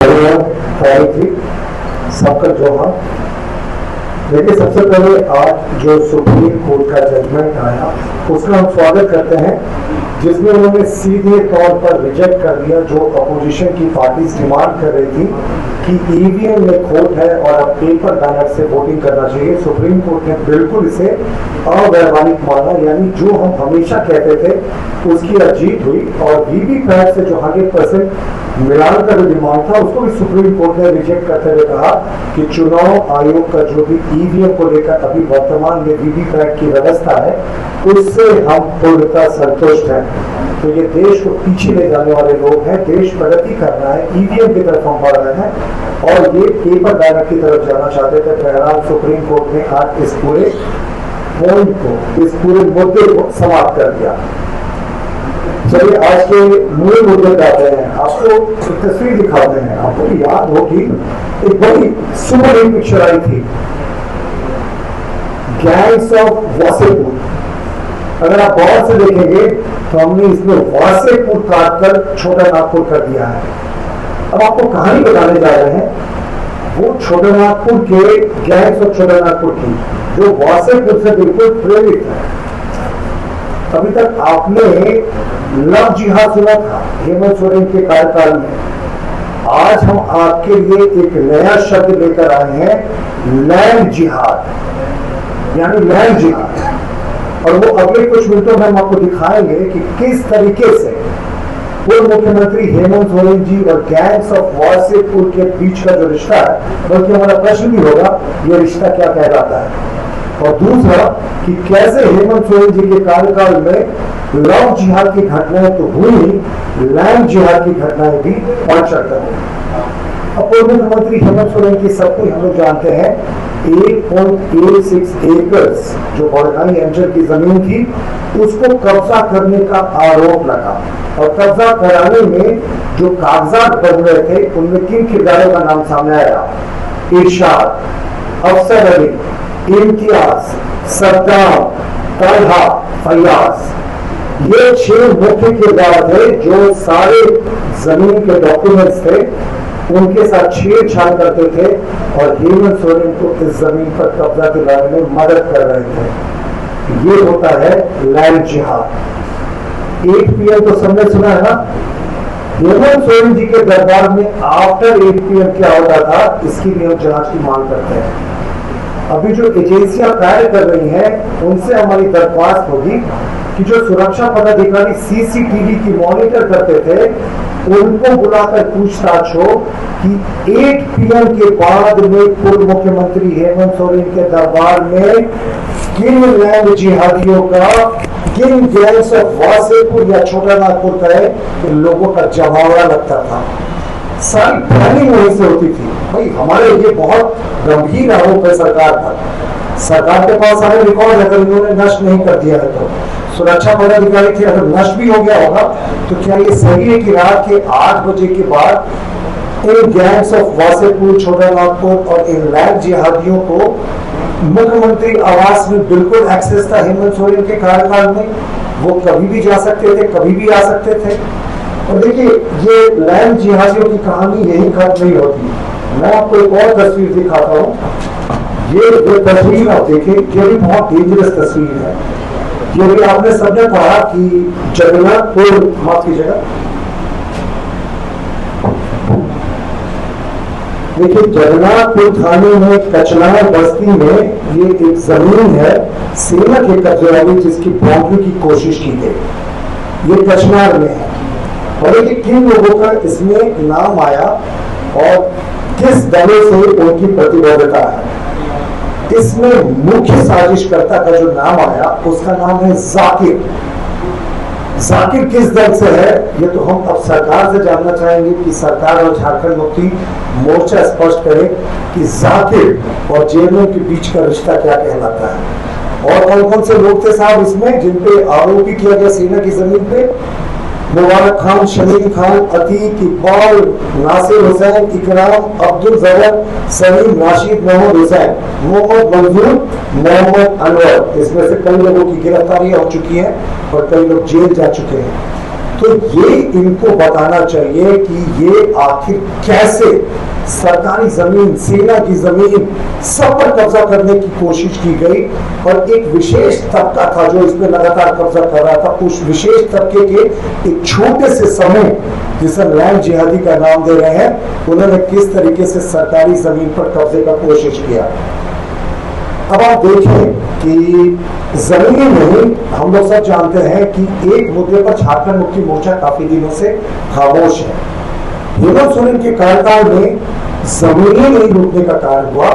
तारीख सबका जोहा। देखिए, सबसे पहले आज जो सुप्रीम कोर्ट का जजमेंट आया उसका हम स्वागत करते हैं, जिसमें उन्होंने सीधे तौर पर रिजेक्ट कर दिया जो अपोजिशन की पार्टीज डिमांड कर रही थी कि ईवीएम में खोट है और अब पेपर बैलेट से वोटिंग करना चाहिए। सुप्रीम कोर्ट ने बिल्कुल इसे अवैधानिक माना, यानी जो हम हमेशा कहते थे उसकी जीत हुई। और वीवीपैट से जो 100% मिलान का जो डिमांड था उसको भी सुप्रीम कोर्ट ने रिजेक्ट करते हुए कहा कि चुनाव आयोग का जो भी ईवीएम को लेकर अभी वर्तमान में वीवीपैट की व्यवस्था है उससे हम पूर्णतः संतुष्ट हैं। तो ये देश को पीछे ले जाने वाले लोग हैं, देश प्रगति कर रहा है, ईवीएम की तरफ हम बढ़ रहे हैं और ये पेपर बैलेट की तरफ जाना चाहते थे। बहरहाल सुप्रीम कोर्ट ने आज इस पूरे पॉइंट को, इस पूरे मुद्दे को समाप्त कर दिया। चलिए आज के मूल मुद्दे पे आते हैं। आपको एक तस्वीर दिखाते हैं, आपको भी याद होगी एक बड़ी सुपर हिट पिक्चर आई थी, गैंग्स ऑफ वासेपुर। अगर आप गौर से देखेंगे तो हमने इसमें वासेपुर काटकर छोटा नागपुर कर दिया है। अब आपको कहानी बताने जा रहे हैं वो छोटा नागपुर के गैंग्स ऑफ छोटा नागपुर की, जो वासेपुर से बिल्कुल प्रेरित है। अभी तक आपने लव जिहाद सुना था हेमंत सोरेन के कार्यकाल में। आज हम आपके लिए एक नया शब्द लेकर आए हैं, लैंड जिहाद, यानी लैंड जिहाद। और वो अगले कुछ मिनटों में हम आपको दिखाएंगे कि किस तरीके से पूर्व मुख्यमंत्री हेमंत सोरेन जी और गैंग्स ऑफ वासेपुर के बीच का जो रिश्ता है, बल्कि हमारा प्रश्न भी होगा ये रिश्ता क्या कहलाता है। और दूसरा कि कैसे हेमंत सोरेन जी के कार्यकाल में लव जिहाद की घटनाएं तो हुई, लैंड जिहाद की घटनाएं भी बढ़ सकता है। अब पूर्व मुख्यमंत्री हेमंत सोरेन की सबको हम लोग जानते हैं 8.86 एकर्स जो बड़गाई अंचल की जमीन थी उसको कब्जा करने का आरोप लगा। और कब्जा कराने में जो कागजात बन रहे थे उनमें किन किरदारों का नाम सामने आया? इरशाद, अफसर अली, इम्तियाज, सद्दाम, तलहा, फयाज। ये 6 मुख्य किरदार थे जो सारे जमीन के डॉक्यूमेंट्स थे उनके साथ छेड़छाड़ करते थे और हेमंत सोरेन को इस जमीन पर कब्जा दिलाने में मदद कर रहे थे। ये होता है लैंड जिहाद। 8 PM तो सबने सुना है ना? हेमंत सोरेन जी के दरबार में आफ्टर 8 PM क्या होता था, इसकी भी हम जांच की मांग करते हैं। अभी जो एजेंसियां कार्य कर रही हैं उनसे हमारी दरख्वास्त होगी कि जो सुरक्षा पदाधिकारी सीसीटीवी की मॉनिटर करते थे उनको बुलाकर पूछताछ हो कि 8 PM के बाद में पूर्व मुख्यमंत्री हेमंत सोरेन के दरबार में किन लैंड जिहादियों का, किन गैंग्स ऑफ वासेपुर या छोटा नागपुर का है, इन लोगों का जमावड़ा लगता था। सारी प्लानिंग वहीं से होती थी। भाई हमारे ये बहुत गंभीर आरोप है सरकार पर। सरकार के पास सारे रिकॉर्ड है, अगर इन्होंने नष्ट नहीं कर दिया है तो सुरक्षा पदाधिकारी थे, अगर नष्ट भी हो गया होगा तो क्या ये सही है कि रात के 8 बजे के बाद इन गैंग्स ऑफ वासेपुर, छोटा नागपुर और इन लैंड जिहादियों को मुख्यमंत्री आवास में बिल्कुल एक्सेस था हेमंत सोरेन के कार्यकाल में? वो कभी भी जा सकते थे, कभी भी आ सकते थे। और देखिए ये लैंड जिहादियों की कहानी यही खत्म नहीं होती। मैं आपको एक और तस्वीर दिखाता हूँ। ये तस्वीर आप देखिए, ये भी बहुत डेंजरस तस्वीर है। ये भी आपने सबने पढ़ा कि जगन्नाथपुर, माफ कीजिएगा, देखिए जगन्नाथपुर थाने में कचनार बस्ती में ये एक जमीन है सेना के कब्जे वाली जिसकी बाउंड्री की कोशिश की गई। ये कचनार में है और देखिए किन लोगों का इसमें नाम आया और किस दलों से उनकी प्रतिबद्धता है। इसमें मुख्य साजिशकर्ता का जो नाम आया उसका नाम है जाकिर। जाकिर किस दल से है ये तो हम अब सरकार से जानना चाहेंगे कि सरकार और झारखंड मुक्ति मोर्चा स्पष्ट करे कि जाकिर और जेएमएम के बीच का रिश्ता क्या कहलाता है। और कौन कौन से लोग थे साहब इसमें जिनपे आरोपी किया गया सेना की जमीन पे? मुबारक खान, शमीम खान, अतीक, इकबाल, नासिर हुसैन, इकराम, अब्दुल जबर, सलीम, राशिद, मोहम्मद हुसैन, मोहम्मद मंजूर, मोहम्मद अनवर। इसमें से कई लोगों की गिरफ्तारियां हो चुकी हैं और कई लोग जेल जा चुके हैं। तो ये इनको बताना चाहिए कि ये आखिर कैसे सरकारी जमीन, सेना की जमीन, सब पर कब्जा करने की कोशिश की गई। और एक विशेष तबका था जो इस पे लगातार कब्जा कर रहा था, उस विशेष तबके के एक छोटे से समूह जिसे लैंड जिहादी का नाम दे रहे हैं, उन्होंने किस तरीके से सरकारी जमीन पर कब्जे का कोशिश किया। अब आप देखें कि जमीन नहीं, हम लोग सब जानते हैं कि एक मुद्दे पर झारखंड मुक्ति मोर्चा काफी दिनों से खामोश है। हेमंत सोरेन के कार्यकाल में जमीनें नहीं लूटने का कार्य हुआ,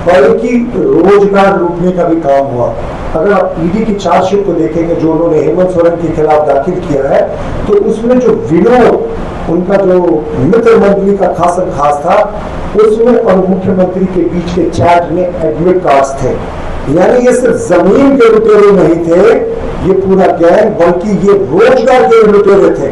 बल्कि रोजगार लूटने का भी काम हुआ। अगर आप ईडी की चार्जशीट को देखेंगे जो उन्होंने हेमंत सोरेन के खिलाफ दाखिल किया है, तो उसमें जो विनोद, उनका जो मित्र मंडली का खासन खास था, उसमें और मुख्यमंत्री के बीच के चैट में एडमिट कार्ड्स थे। यानी ये सिर्फ जमीन के लुटेरे नहीं थे, ये पूरा गैंग, बल्कि ये रोजगार के लुटेरे थे।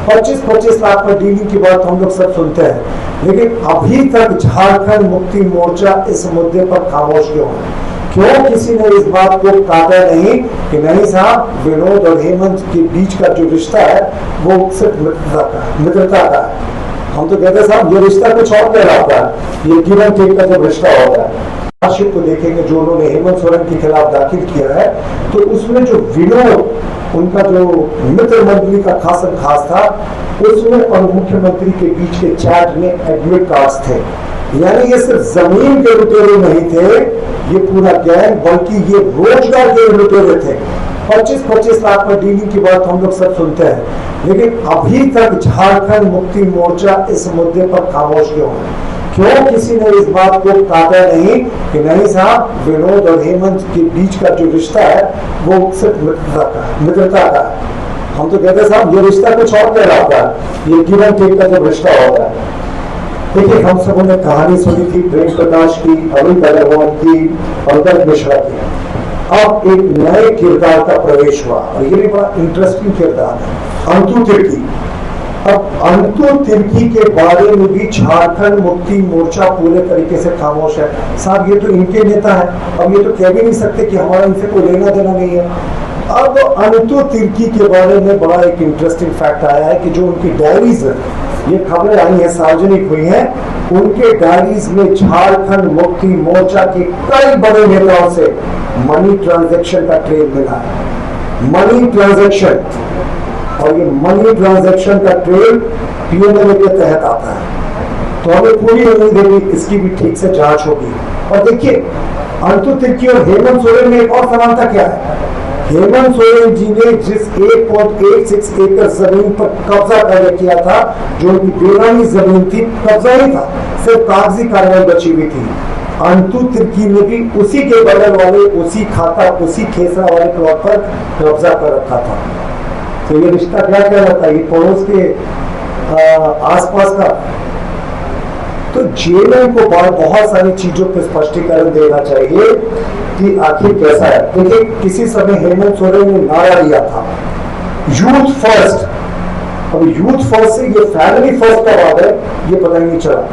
25-25 लाख पर डीलिंग की बात हम लोग सब सुनते हैं, लेकिन अभी तक झारखंड मुक्ति मोर्चा इस मुद्दे पर खामोश क्यों है? क्यों किसी ने इस बात को काटा नहीं कि नहीं साहब, विनोद और हेमंत के बीच का जो रिश्ता है वो सिर्फ मित्रता का है। हम तो कहते हैं साहब ये रिश्ता कुछ और कहलाता है, ये गिव एंड टेक का जो रिश्ता होता है। चार्जशीट को देखेंगे जो उन्होंने हेमंत सोरेन के खिलाफ दाखिल किया है, तो उसमें जो विनोद, उनका जो मित्र मंडली का खासन खास था, उसमें और मुख्यमंत्री के बीच के चैट में एडमिट कार्ड्स थे। यानी ये सिर्फ जमीन के लुटेरे नहीं थे, ये पूरा गैंग, बल्कि ये रोजगार के लुटेरे थे। 25-25 लाख पर डीलिंग की बात हम लोग सब सुनते हैं, लेकिन अभी तक झारखंड मुक्ति मोर्चा इस मुद्दे पर खामोश क्यों है? क्यों किसी ने इस बात को काटा नहीं कि नहीं साहब, विनोद और हेमंत के बीच का जो रिश्ता है वो सिर्फ मित्रता का है। हम तो कहते हैं साहब ये रिश्ता कुछ और कहलाता है, ये गिव एंड टेक का जो रिश्ता होता है। देखिए, हम सबों ने कहानी सुनी थी प्रेम प्रकाश की, अमित अग्रवाल की, पंकज मिश्रा की। अब एक नए किरदार का प्रवेश हुआ और ये भी बड़ा इंटरेस्टिंग किरदार है, अंतु तिर्की। अब अंतु तिर्की के बारे में भी झारखंड मुक्ति मोर्चा पूरे तरीके से खामोश है। साहब ये तो इनके नेता है, अब ये तो कह भी नहीं सकते कि हमारा इनसे कोई लेना देना नहीं है। अब अंतु तिर्की के बारे में बड़ा एक इंटरेस्टिंग फैक्ट आया है कि जो उनकी डायरीज है, ये खबरें आई हैं, सार्वजनिक हुई हैं, उनके डायरीज में झारखंड मुक्ति मोर्चा के कई बड़े नेताओं से मनी ट्रांजैक्शन का ट्रेल मिला है। मनी ट्रांजैक्शन, और ये मनी ट्रांजैक्शन का ट्रेल पीएमएलए के तहत आता है। तो हमें पूरी उम्मीद है कि इसकी भी ठीक से जांच होगी। और देखिए, अंतु तिर्की और हेमंत सोरेन में एक और समानता क्या है? हेमंत सोरेन जी ने जिस 1.86 एकड़ जमीन पर कब्जा कर किया था, जो उनकी बेनामी जमीन थी, कब्जा ही था, सिर्फ कागजी कार्रवाई बची हुई थी। अंतु तिर्की ने भी उसी के बगल वाले, उसी खाता, उसी खेसरा वाले प्लॉट पर कब्जा कर रखा था। तो ये रिश्ता क्या कहलाता है? ये पड़ोस के आसपास का। तो जेएमएम को बहुत सारी चीजों पर स्पष्टीकरण देना चाहिए कि आखिर कैसा है। देखिए, किसी समय हेमंत सोरेन ने नारा दिया था यूथ फर्स्ट। अब यूथ फर्स्ट से ये फैमिली फर्स्ट का बात है, ये पता ही नहीं चला।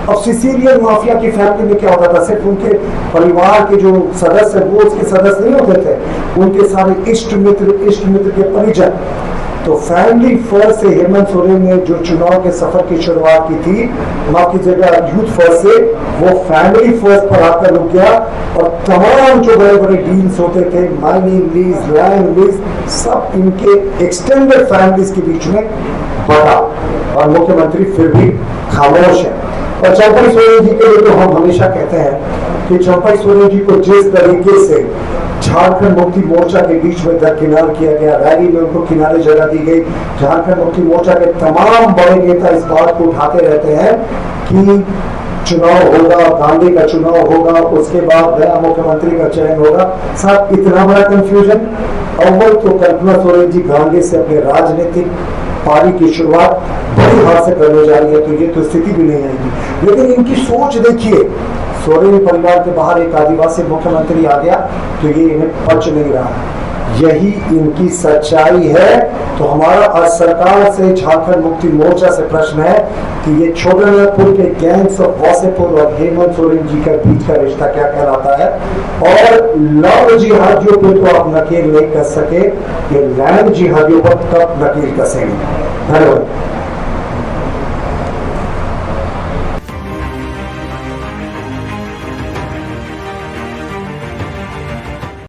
अब सिसिलियन माफिया की फैमिली में क्या होता था? सिर्फ उनके परिवार के जो सदस्य वो उसके सदस्य नहीं होते थे, उनके सारे इष्ट मित्र के परिजन। तो फैमिली फर्स्ट से हेमंत सोरेन ने जो चुनाव के सफर की शुरुआत की थी, माफ कीजिएगा, यूथ फर्स्ट से, वो फैमिली फर्स्ट पर आकर रुक गया। और तमाम जो बड़े बड़े डील्स होते थे, माइनिंग लीज, लैंड लीज, सब इनके एक्सटेंडेड फैमिलीज के बीच में बढ़ा और मुख्यमंत्री फिर भी खामोश है। और चंपई सोरेन जी के लिए तो हम हमेशा कहते हैं कि चंपई सोरेन जी को जिस तरीके से झारखंड मुक्ति मोर्चा के बीच में दरकिनार किया गया, रैली में उनको किनारे जगह दी गई। झारखंड मुक्ति मोर्चा के तमाम बड़े नेता इस बात को उठाते रहते हैं कि चुनाव होगा, गांधी का चुनाव होगा, उसके बाद नया मुख्यमंत्री का चयन होगा। साहब, इतना बड़ा कंफ्यूजन। अव्वल तो कल्पना सोरेन जी गांधी से अपने राजनीतिक पारी की शुरुआत बड़ी हाथ से करने जा रही है, तो ये तो स्थिति भी नहीं आएगी। लेकिन इनकी सोच देखिए, सोरेन परिवार के बाहर एक आदिवासी मुख्यमंत्री आ गया तो ये इन्हें पच नहीं रहा। यही इनकी सच्चाई है। तो हमारा आज सरकार से, झारखंड मुक्ति मोर्चा से प्रश्न है कि ये छोटानागपुर के गैंग्स ऑफ वासेपुर और हेमंत सोरेन जी के बीच का रिश्ता क्या कहलाता है, और लव जिहादियों पर तो आप नकेल नहीं कर सके, ये लैंड जिहादियों पर कब नकेल कसेंगे। धन्यवाद।